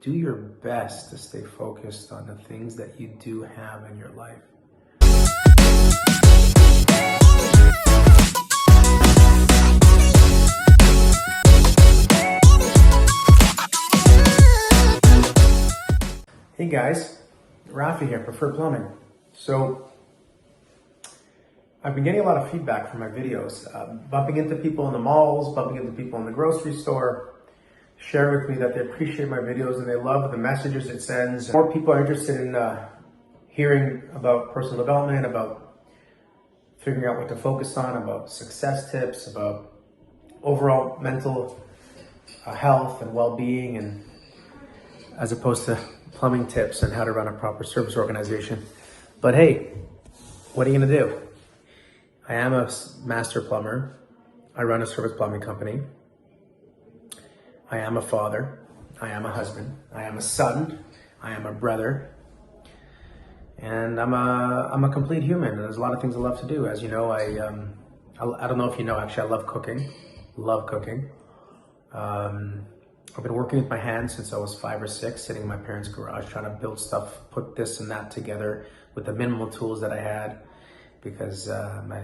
Do your best to stay focused on the things that you do have in your life. Hey guys, Rafi here, Preferred Plumbing. So I've been getting a lot of feedback from my videos, bumping into people in the malls, bumping into people in the grocery store, share with me that they appreciate my videos and they love the messages it sends. More people are interested in hearing about personal development, about figuring out what to focus on, about success tips, about overall mental health and well-being, and as opposed to plumbing tips and how to run a proper service organization. But hey, what are you gonna do? I am a master plumber. I run a service plumbing company. I am a father, I am a husband, I am a son, I am a brother, and I'm a complete human. And there's a lot of things I love to do. As you know, I don't know if you know, actually, I love cooking. I've been working with my hands since I was 5 or 6, sitting in my parents' garage trying to build stuff, put this and that together with the minimal tools that I had, because my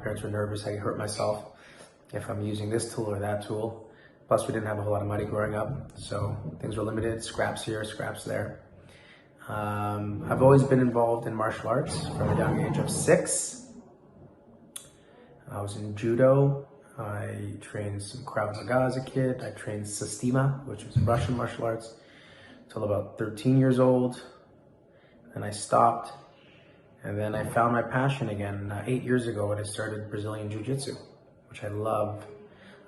parents were nervous I could hurt myself if I'm using this tool or that tool. Plus, we didn't have a whole lot of money growing up, so things were limited, scraps here, scraps there. I've always been involved in martial arts from a young age of 6. I was in judo. I trained some Krav Maga as a kid. I trained Sistima, which is Russian martial arts, till about 13 years old. Then I stopped, and then I found my passion again 8 years ago when I started Brazilian jiu-jitsu, which I love.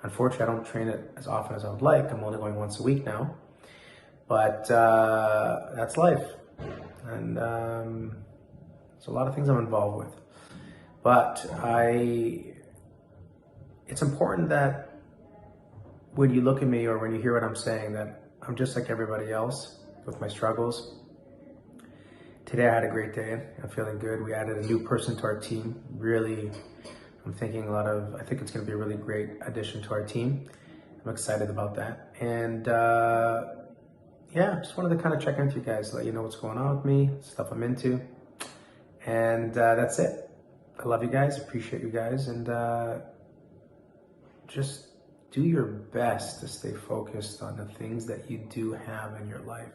Unfortunately, I don't train it as often as I would like. I'm only going once a week now, but that's life. And there's a lot of things I'm involved with. But it's important that when you look at me or when you hear what I'm saying, that I'm just like everybody else with my struggles. Today I had a great day. I'm feeling good. We added a new person to our team. Really, I'm thinking I think it's going to be a really great addition to our team. I'm excited about that. And yeah, just wanted to kind of check in with you guys, let you know what's going on with me, stuff I'm into. And that's it. I love you guys, appreciate you guys, and just do your best to stay focused on the things that you do have in your life.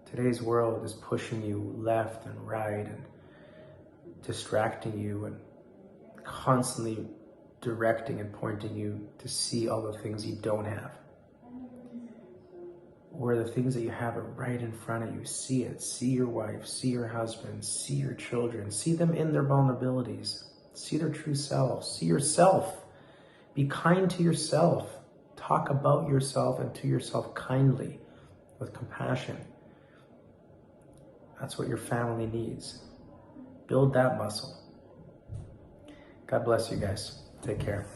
Today's world is pushing you left and right and distracting you and constantly directing and pointing you to see all the things you don't have. Where the things that you have are right in front of you. See it. See your wife, see your husband, see your children, see them in their vulnerabilities, see their true selves, see yourself. Be kind to yourself. Talk about yourself and to yourself kindly, with compassion. That's what your family needs. Build that muscle. God bless you guys. Take care.